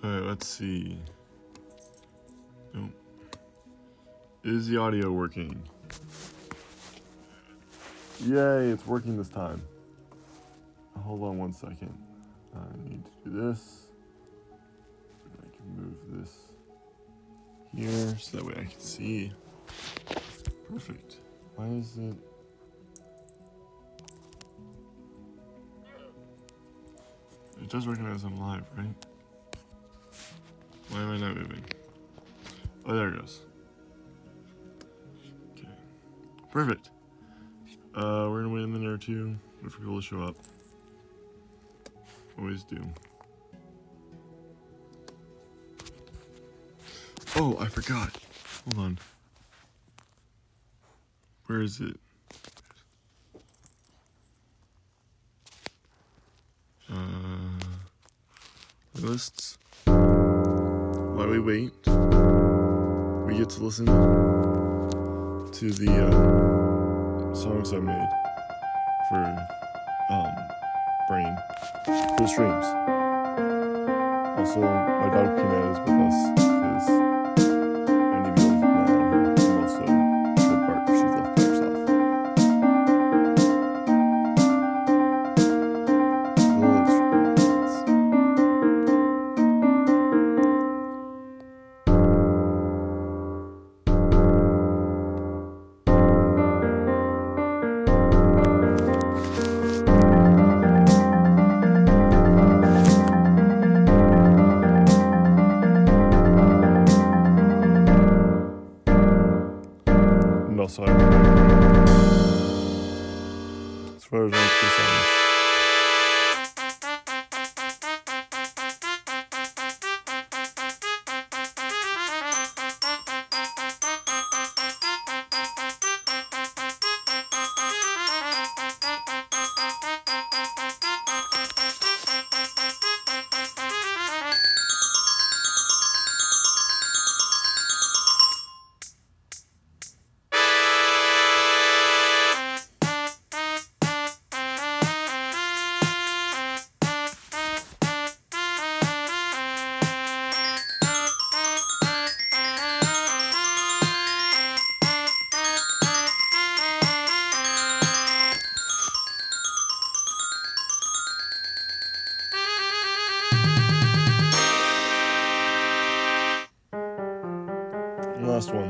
Alright, let's see. Nope. Is the audio working? Yay, it's working this time. Hold on 1 second. I need to do this. I can move this here so that way I can see. Perfect. Why is it? It does recognize I'm live, right? Why am I not moving? Oh, there it goes. Okay. Perfect. We're gonna wait a minute or two for people to show up. Always do. Oh, I forgot. Hold on. Where is it? Lists. While we wait, we get to listen to the songs I made for Brain for the streams. Also, my dog Pina is with us because I need to be with her. And also, she'll bark if she's left by herself. Well, it's also, as far as I'm concerned, last one.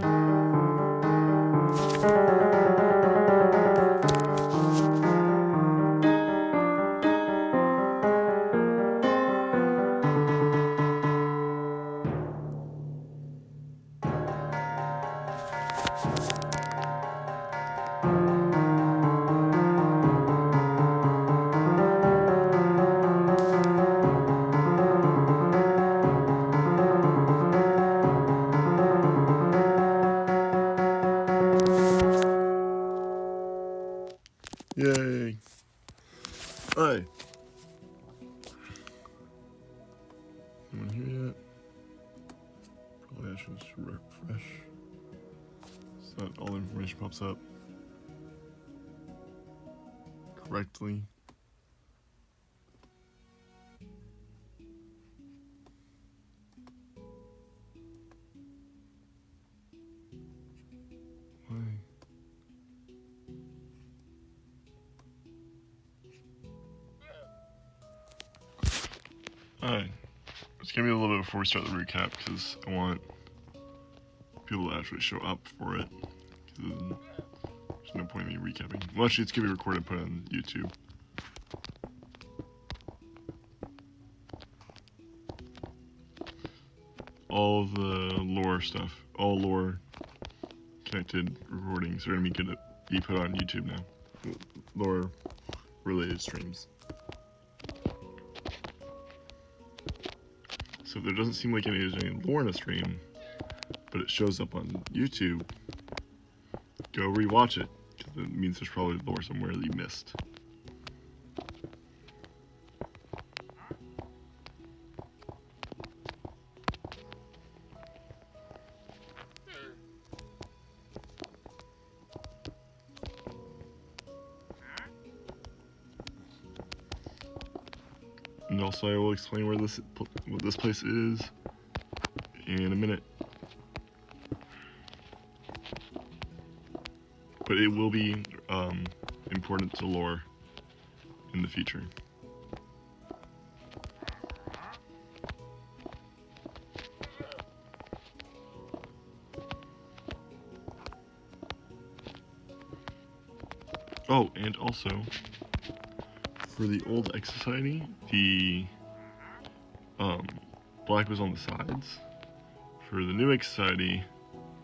Yay. Hi. Anyone here yet? Probably I should just refresh so that all the information pops up correctly. Why? Alright, it's gonna be a little bit before we start the recap because I want people to actually show up for it. There's no point in me recapping. Well, actually, it's gonna be recorded and put on YouTube. All the lore stuff, all lore connected recordings are gonna be put on YouTube now. Lore related streams. So if there doesn't seem like there's any lore in a stream, but it shows up on YouTube, go rewatch it, because it means there's probably lore somewhere that you missed. And also I will explain what this place is in a minute. But it will be important to lore in the future. Oh, and also, for the old X Society, the black was on the sides. For the new X Society,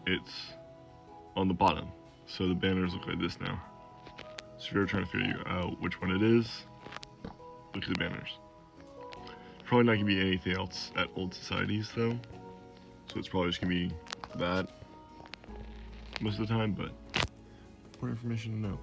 it's on the bottom. So the banners look like this now. So if you're trying to figure out which one it is, look at the banners. Probably not going to be anything else at old societies though. So it's probably just going to be that most of the time, but more information to know.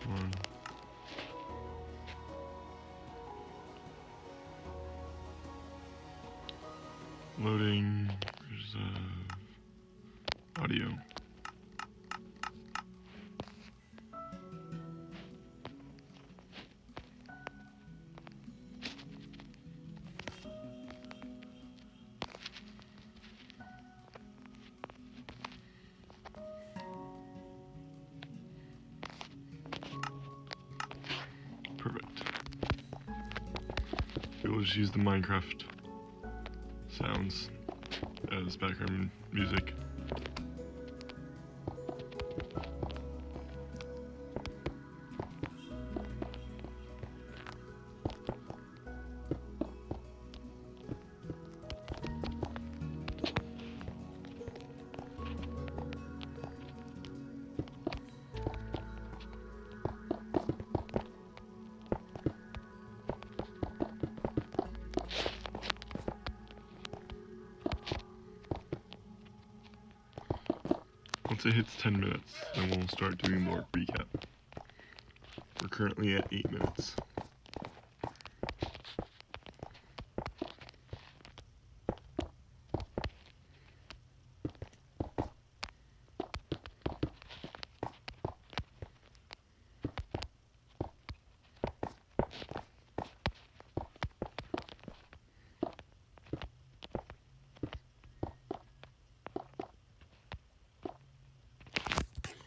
One. Loading reserve audio. Perfect. We'll just use the Minecraft sounds as background music. Once it hits 10 minutes, then we'll start doing more recap. We're currently at 8 minutes.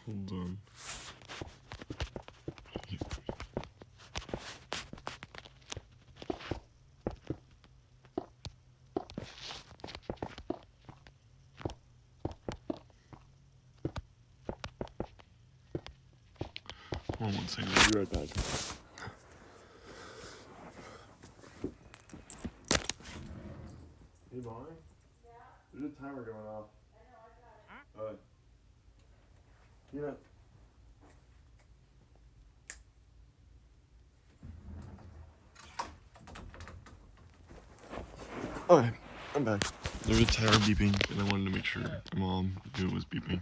Hold on. Hold on 1 second, I'll be right back. Hey, Bonnie? Yeah? There's a timer going off. I know, you know. Alright, I'm back. There was a timer beeping, and I wanted to make sure my mom knew it was beeping.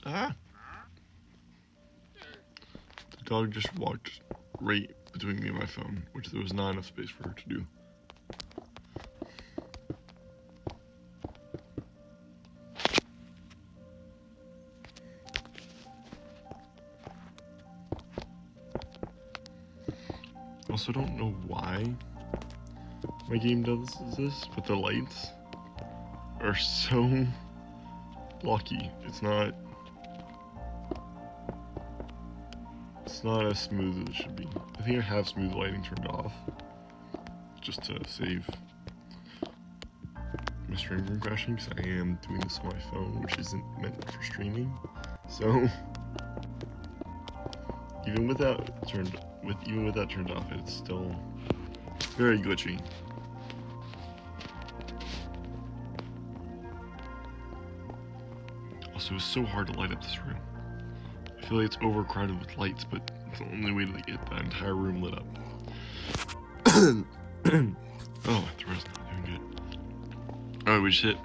Ah! The dog just walked right between me and my phone, which there was not enough space for her to do. I also don't know why my game does this, but the lights are so blocky. It's not as smooth as it should be. I think I have smooth lighting turned off just to save my stream from crashing, because I am doing this on my phone, which isn't meant for streaming. So even with that turned off, it's still very glitchy. Also, it's so hard to light up this room. I feel like it's overcrowded with lights, but it's the only way to get that entire room lit up. Oh, my throat's not doing good. Alright, we just hit.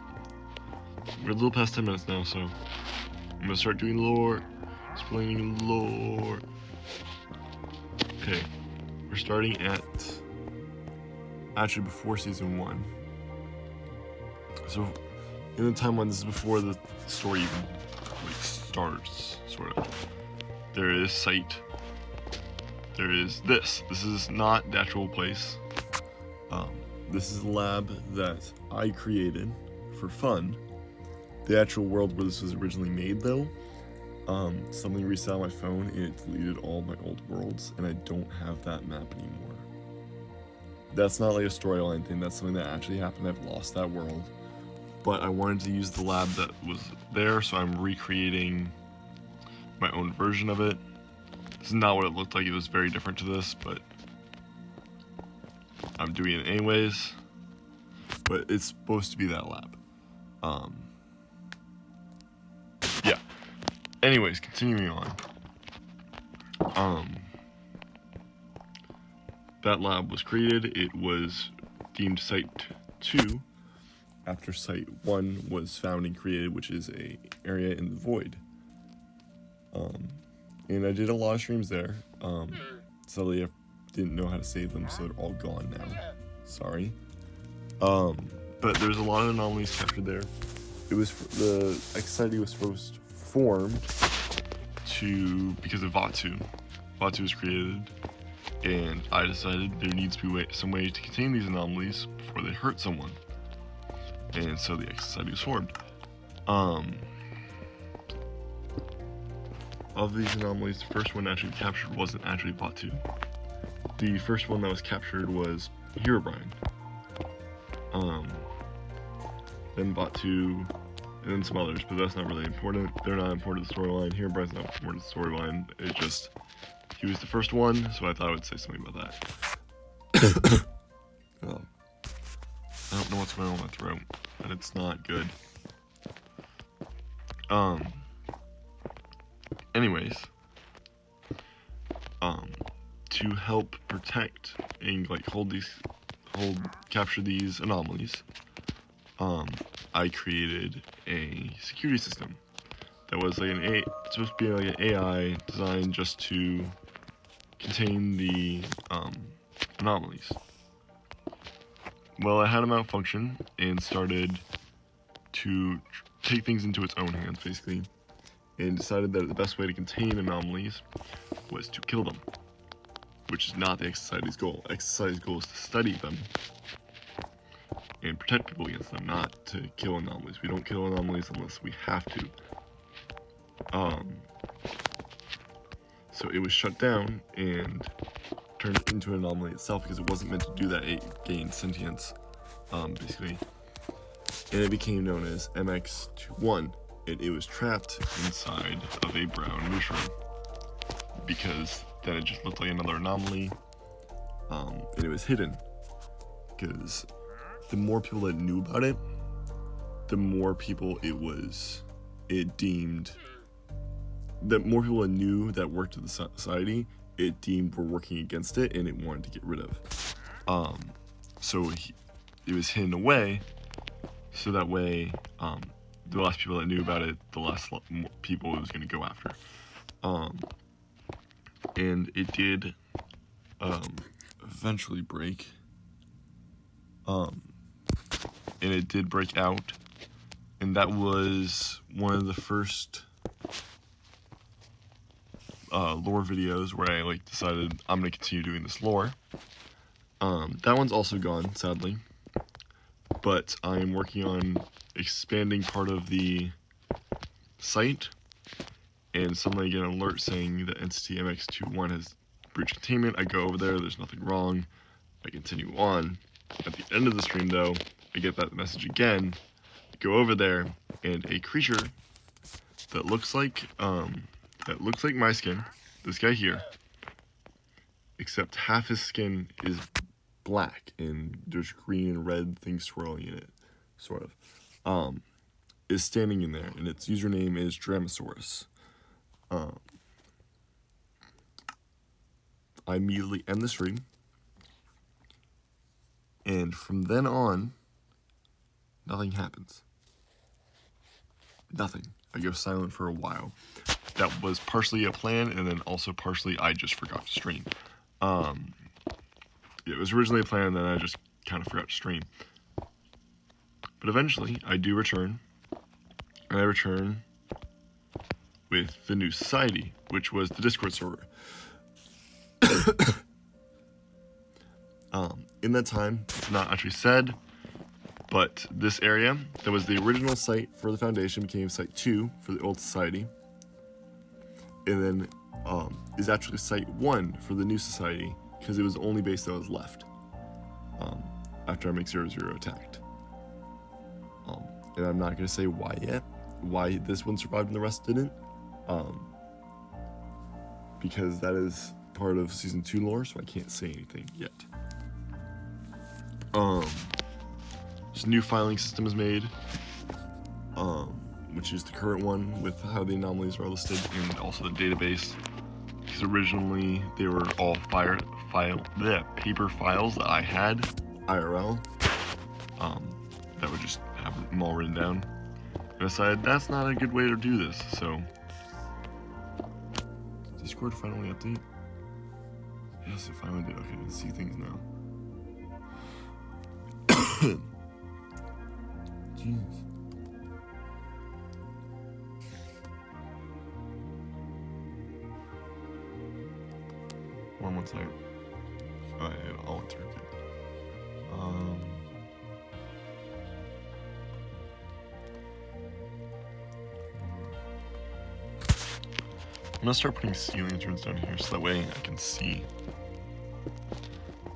We're a little past 10 minutes now, so I'm gonna start doing lore. Explaining lore. Okay, we're starting at actually before season 1. So in the timeline, this is before the story even like starts, sort of. There is Sight. There is this. This is not the actual place. This is a lab that I created for fun. The actual world where this was originally made, though, something reset on my phone and it deleted all my old worlds, and I don't have that map anymore. That's not like a storyline thing, that's something that actually happened. I've lost that world. But I wanted to use the lab that was there, so I'm recreating my own version of it. This is not what it looked like, it was very different to this, but I'm doing it anyways. But it's supposed to be that lab. Yeah. Anyways, continuing on. That lab was created. It was deemed Site 2 after Site 1 was found and created, which is a area in the void. And I did a lot of streams there. Sadly, I didn't know how to save them, so they're all gone now. Sorry. But there's a lot of anomalies captured there. It was the Society was first formed because of Vaatu. Vaatu was created, and I decided there needs to be some way to contain these anomalies before they hurt someone. And so the Society was formed. Of these anomalies, the first one actually captured wasn't actually Vaatu. The first one that was captured was Herobrine. Then Vaatu, and then some others, but that's not really important. They're not important to the storyline. Herobrine's not important to the storyline. It just, he was the first one, so I thought I would say something about that. I don't know what's going on with my throat, but it's not good. Anyways, to help protect and like capture these anomalies, I created a security system that was like supposed to be like an AI designed just to contain the anomalies. Well, it had a malfunction and started to take things into its own hands, basically, and decided that the best way to contain anomalies was to kill them, which is not the X-Society's goal. X-Society's goal is to study them and protect people against them, not to kill anomalies. We don't kill anomalies unless we have to. So it was shut down and turned into an anomaly itself because it wasn't meant to do that. It gained sentience, basically. And it became known as MX-21. It was trapped inside of a brown mushroom because then it just looked like another anomaly, and it was hidden because the more people that knew about it, the more people the more people that knew that worked at the Society, it deemed were working against it, and it wanted to get rid of. So it was hidden away, so that way, the less people that knew about it, the less people it was going to go after. And it did eventually break. And it did break out. And that was one of the first lore videos where I decided I'm going to continue doing this lore. That one's also gone, sadly. But I am working on expanding part of the site, and suddenly I get an alert saying that entity MX-21 has breached containment. I go over there, there's nothing wrong. I continue on. At the end of the stream, though, I get that message again. I go over there, and a creature that looks like my skin, this guy here, except half his skin is black and there's green and red things swirling in it, sort of, is standing in there, and its username is Dramosaurus. I immediately end the stream, and from then on, nothing happens. Nothing. I go silent for a while. That was partially a plan, and then also partially I just forgot to stream. It was originally a plan, and then I just kind of forgot to stream. But eventually, I do return, and I return with the new society, which was the Discord server. In that time, it's not actually said, but this area that was the original site for the Foundation became Site 2 for the old society, and then is actually Site 1 for the new society, because it was the only base that was left after MX00 attacked. And I'm not going to say why yet, why this one survived and the rest didn't, because that is part of Season 2 lore, so I can't say anything yet. This new filing system is made, which is the current one with how the anomalies are listed, and also the database. Because originally they were all paper files that I had IRL, that would just have them all written down. And I decided that's not a good way to do this, so. Did Discord finally update? Yes, it finally did. Okay, I can see things now. Jeez. One second. Alright, I'll turn it. I'm gonna start putting sea lanterns down here so that way I can see.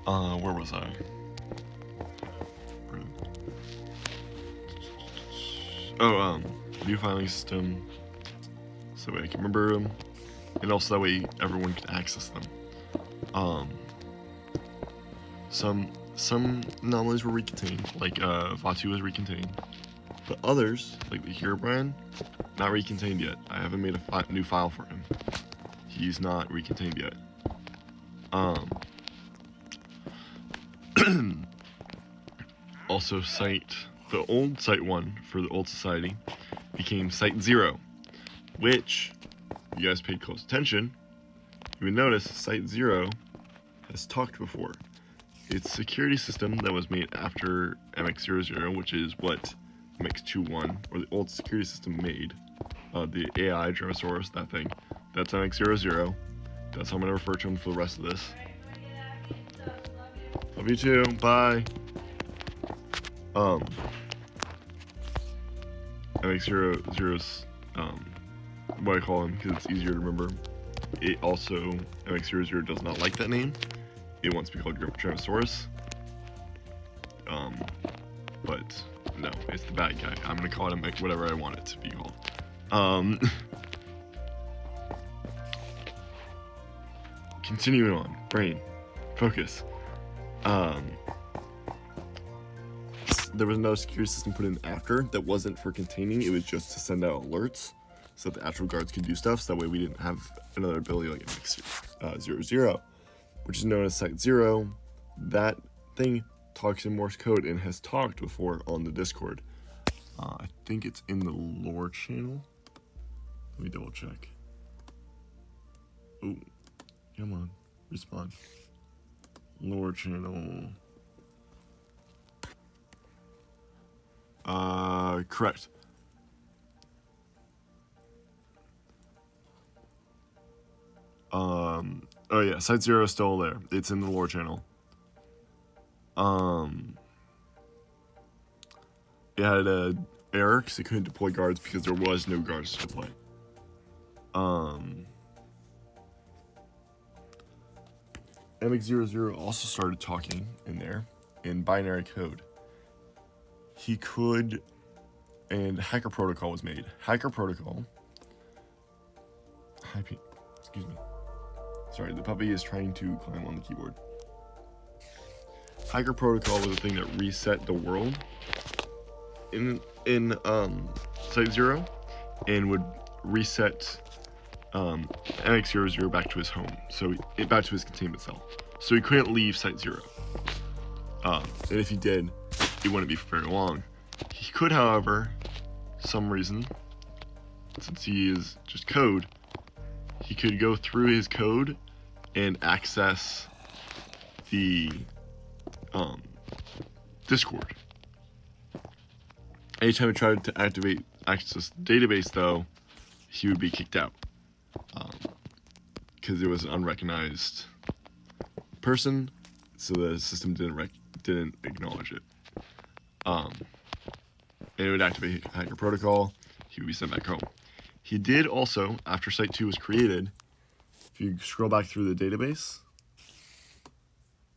Where was I? Oh, new filing system, so that way I can remember them, and also that way everyone can access them. Some anomalies were recontained, like Vatu was recontained, but others, like the Herobrine, not recontained yet. I haven't made a new file for him. He's not recontained yet. Also, the old Site 1 for the old society became Site 0, which, if you guys paid close attention, you would notice Site 0 has talked before. It's a security system that was made after MX00, which is what MX21, or the old security system, made. The AI, Dramosaurus, that thing. That's MX00. That's how I'm going to refer to him for the rest of this. Love you too. Bye. MX00's, what I call him, because it's easier to remember. It also, MX00 does not like that name. It wants to be called Dramosaurus. But no, it's the bad guy. I'm gonna call it whatever I want it to be called. Continuing on, brain, focus. There was another security system put in after that wasn't for containing, it was just to send out alerts so that the actual guards could do stuff, so that way we didn't have another ability like MX00, which is known as Site 0. That thing talks in Morse code and has talked before on the Discord. I think it's in the lore channel. Let me double check. Oh, come on, respond. Lore channel. Correct. Oh yeah, Site 0 is still there. It's in the lore channel. It had a error because it couldn't deploy guards because there was no guards to deploy. MX00 also started talking in there in binary code. He could, and Hacker Protocol was made. Hacker Protocol, excuse me. Sorry, the puppy is trying to climb on the keyboard. Hacker Protocol was a thing that reset the world in Site Zero, and would reset MX00 back to his home, back to his containment cell. So he couldn't leave Site Zero. And if he did, it wouldn't be for very long. He could, however, some reason, since he is just code, he could go through his code and access the Discord. Anytime he tried to access the database, though, he would be kicked out because it was an unrecognized person, so the system didn't acknowledge it. And it would activate Hacker Protocol. He would be sent back home. He did also, after Site 2 was created, if you scroll back through the database,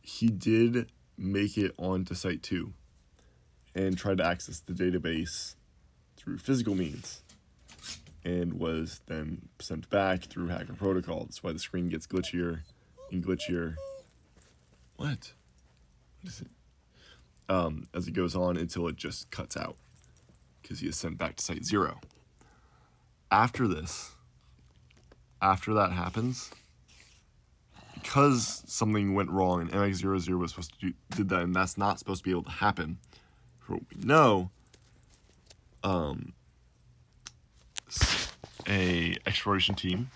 he did make it onto Site 2 and tried to access the database through physical means, and was then sent back through Hacker Protocol. That's why the screen gets glitchier and glitchier. What is it? As it goes on until it just cuts out, because he is sent back to Site 0. After that happens, because something went wrong and MX00 was supposed to did that, and that's not supposed to be able to happen, for what we know, a exploration team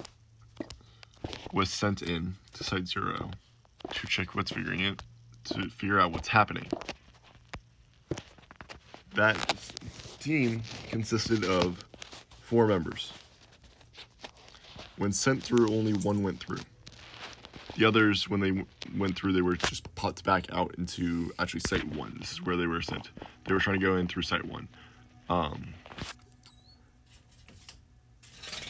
was sent in to Site 0 to check to figure out what's happening. That team consisted of 4 members. When sent through, only 1 went through. The others, when they went through, they were just popped back out into actually Site 1. This is where they were sent. They were trying to go in through Site 1.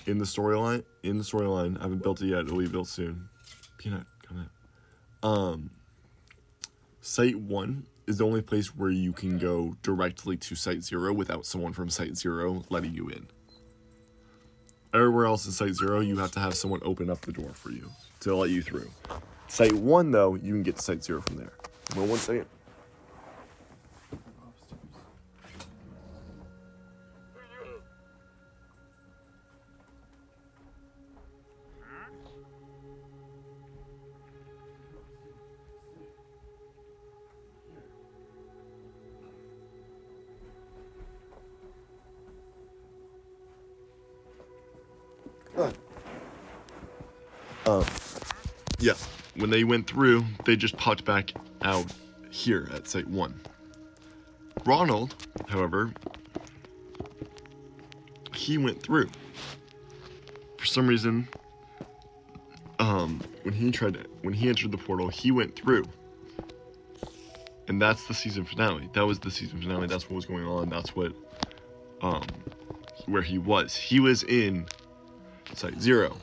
In the storyline, I haven't built it yet. It'll be built soon. Peanut, come out. Site 1 is the only place where you can go directly to Site 0 without someone from Site 0 letting you in. Everywhere else in Site 0, you have to have someone open up the door for you to let you through. Site 1, though, you can get to Site 0 from there. Well, 1 second. Yeah, when they went through, they just popped back out here at Site 1. Ronald, however, he went through. For some reason, when he entered the portal, he went through. And that's the season finale. That was the season finale. That's what was going on. That's what, where he was. He was in Site 0.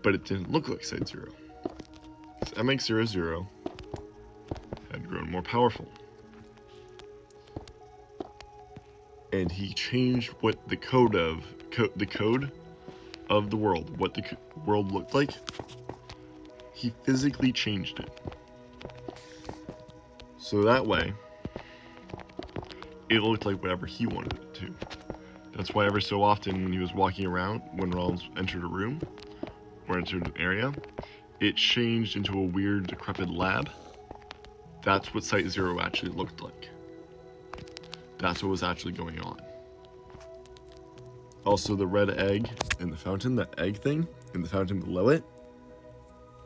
But it didn't look like Site 0. MX00 had grown more powerful. And he changed what the code of the world, what the world looked like. He physically changed it. So that way, it looked like whatever he wanted it to. That's why every so often when he was walking around, when Ronald entered a room, or entered an area, it changed into a weird, decrepit lab. That's what Site 0 actually looked like. That's what was actually going on. Also, the red egg in the fountain, that egg thing in the fountain below it,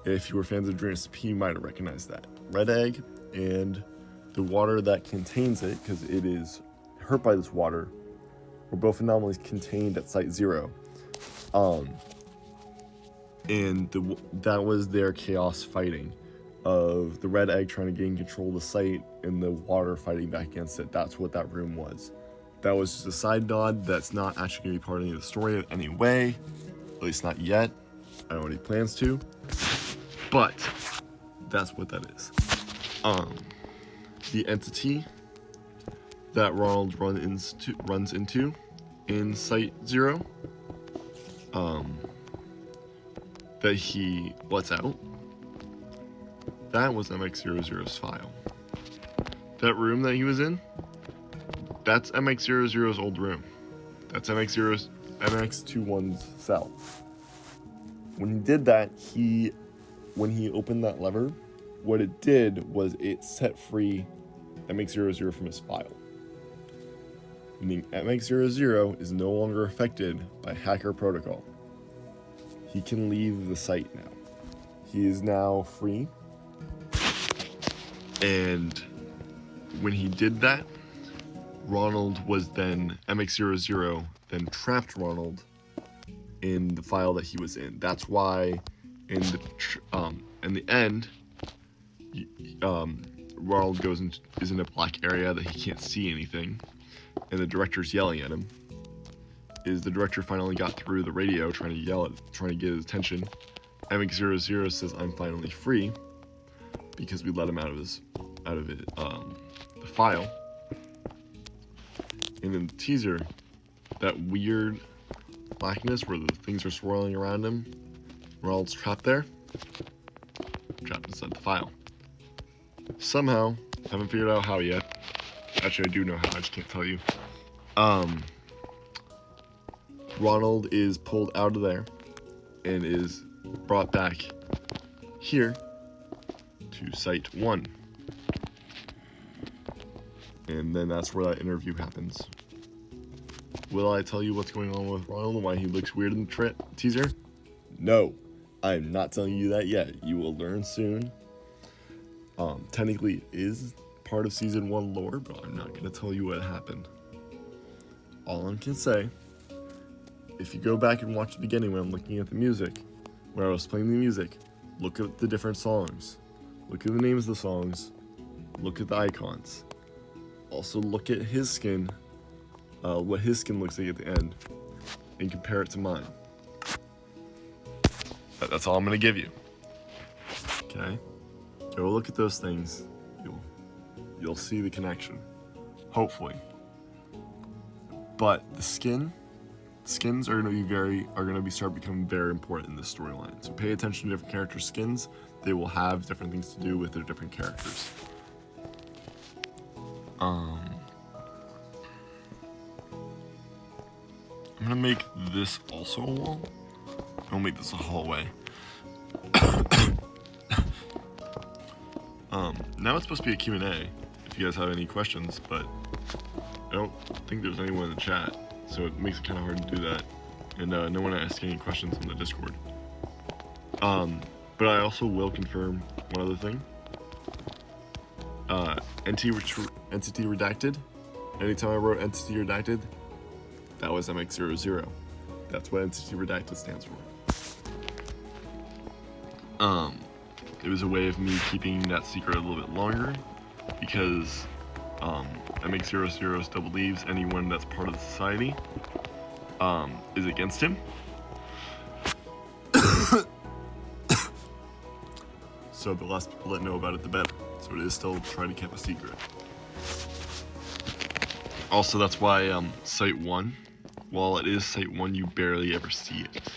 if you were fans of Dream SP, you might have recognized that. Red egg and the water that contains it, because it is hurt by this water, were both anomalies contained at Site 0. And that was their chaos fighting of the red egg trying to gain control of the site and the water fighting back against it. That's what that room was. That was just a side nod that's not actually going to be part of the story in any way. At least not yet. I don't have any plans to. But that's what that is. The entity that Ronald runs into in Site 0. that he lets out, that was MX00's file. That room that he was in, that's MX00's old room. That's MX21's cell. When he did that, when he opened that lever, what it did was it set free MX00 from his file. Meaning MX00 is no longer affected by hacker protocol. He can leave the site now. He is now free. And when he did that, Ronald was then, MX00 then trapped Ronald in the file that he was in. That's why in the end, Ronald is in a black area that he can't see anything, and the director's yelling at him. The director finally got through the radio trying to get his attention. MX00 says, "I'm finally free," because we let him out of the file. And in the teaser, that weird blackness where the things are swirling around him, Ronald's trapped there, trapped inside the file. Somehow, haven't figured out how yet. Actually, I do know how, I just can't tell you. Ronald is pulled out of there and is brought back here to Site 1. And then that's where that interview happens. Will I tell you what's going on with Ronald and why he looks weird in the teaser? No, I'm not telling you that yet. You will learn soon. Technically it is part of Season 1 lore, but I'm not going to tell you what happened. All I can say, if you go back and watch the beginning when I'm looking at the music, where I was playing the music, look at the different songs. Look at the names of the songs. Look at the icons. Also look at his skin, what his skin looks like at the end, and compare it to mine. That's all I'm going to give you. Okay? Go look at those things. You'll see the connection. Hopefully. But the skins are going to start becoming very important in this storyline. So pay attention to different characters' skins. They will have different things to do with their different characters. I'm gonna make this also a wall. I'll make this a hallway. Now it's supposed to be a Q&A if you guys have any questions, but I don't think there's anyone in the chat, so it makes it kind of hard to do that. And no one asked any questions on the Discord. But I also will confirm one other thing. Entity redacted. Anytime I wrote entity redacted, that was MX00. That's what entity redacted stands for. It was a way of me keeping that secret a little bit longer, because MX00 believes anyone that's part of the society is against him. So the less people that know about it, the better. So it is still trying to keep a secret. Also, that's why Site 1, while it is Site 1, you barely ever see it.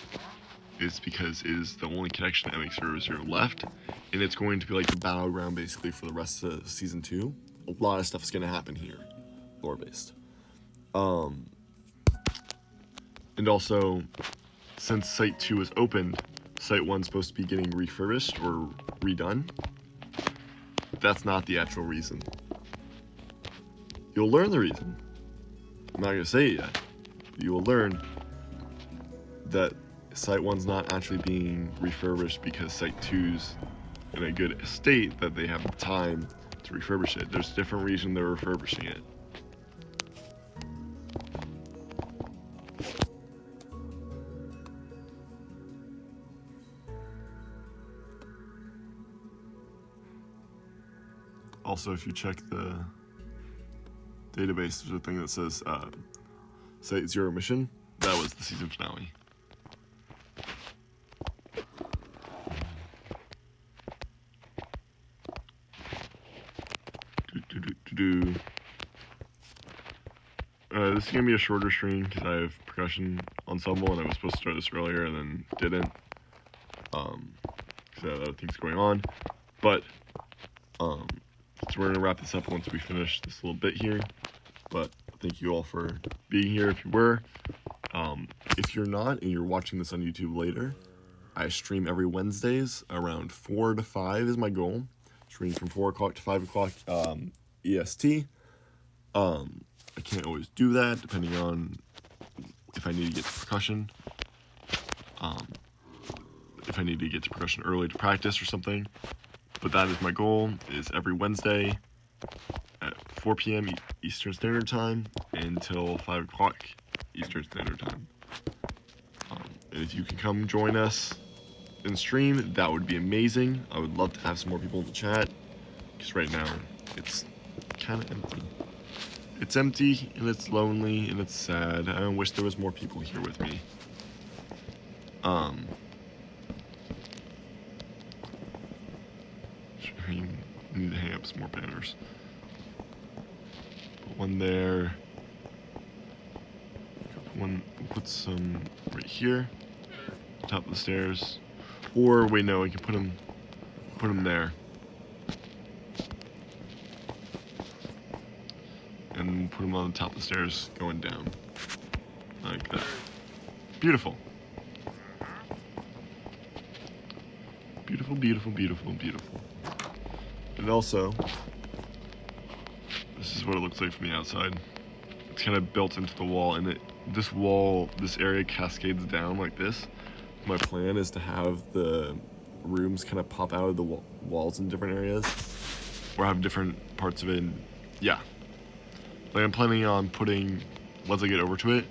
It's because it is the only connection to MX00 left, and it's going to be like the battleground basically for the rest of Season 2. A lot of stuff is going to happen here, lore-based. And also, since Site 2 is opened, Site 1's supposed to be getting refurbished or redone. That's not the actual reason. You'll learn the reason. I'm not going to say it yet. You will learn that Site 1's not actually being refurbished because Site 2's in a good state that they have the time to refurbish it. There's a different reason they're refurbishing it. Also, if you check the database, there's a thing that says Site 0 mission. That was the season finale. This is gonna be a shorter stream because I have percussion ensemble and I was supposed to start this earlier and then didn't. because I have other things going on. But so we're gonna wrap this up once we finish this little bit here. But thank you all for being here. If you were, if you're not and you're watching this on YouTube later, I stream every Wednesdays around 4 to 5 is my goal. Stream from 4 o'clock to 5 o'clock EST. I can't always do that depending on if I need to get to percussion. If I need to get to percussion early to practice or something. But that is my goal, is every Wednesday at 4 p.m. Eastern Standard Time until 5 o'clock Eastern Standard Time. And if you can come join us and stream, that would be amazing. I would love to have some more people in the chat, because right now it's kind of empty. It's empty, and it's lonely, and it's sad. I wish there was more people here with me. I need to hang up some more banners. Put one there. We'll put some right here, top of the stairs. Or wait, no, we can put them there. And put them on the top of the stairs going down. Like that. Beautiful. Beautiful, beautiful, beautiful, beautiful. And also, this is what it looks like from the outside. It's kind of built into the wall, and this area cascades down like this. My plan is to have the rooms kind of pop out of the walls in different areas, or have different parts of it. Yeah. Like I'm planning on putting, once I get over to it,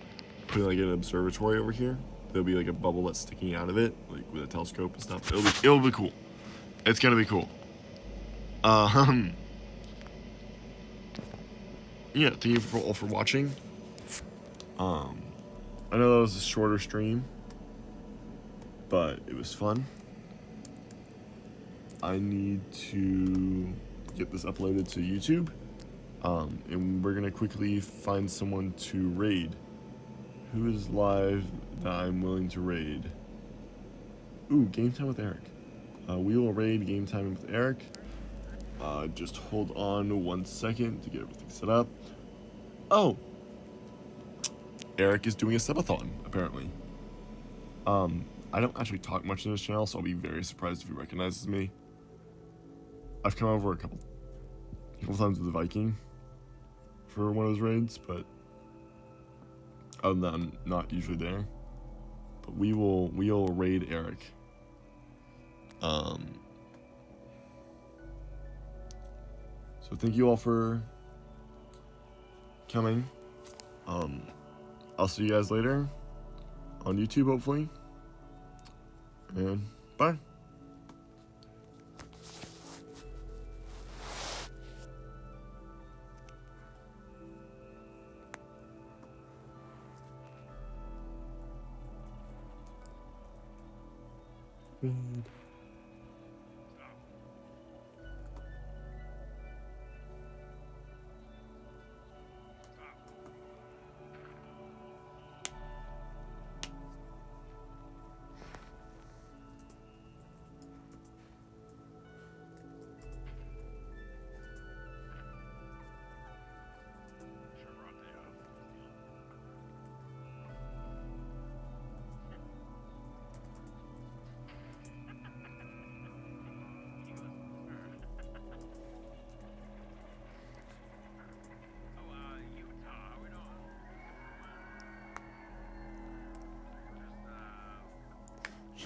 putting like an observatory over here. There'll be like a bubble that's sticking out of it, like with a telescope and stuff. It'll be cool. It's gonna be cool. Yeah, thank you all for watching. I know that was a shorter stream, but it was fun. I need to get this uploaded to YouTube. And we're gonna quickly find someone to raid. Who is live that I'm willing to raid? Ooh, Game Time with Eric. We will raid Game Time with Eric. Just hold on 1 second to get everything set up. Oh! Eric is doing a subathon, apparently. I don't actually talk much in this channel, so I'll be very surprised if he recognizes me. I've come over a couple times with the Viking for one of those raids, but other than that, I'm not usually there. But we'll raid Eric. So thank you all for coming. I'll see you guys later on YouTube, hopefully. And bye.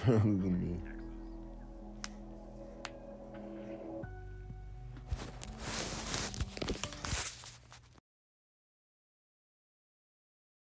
Other than me.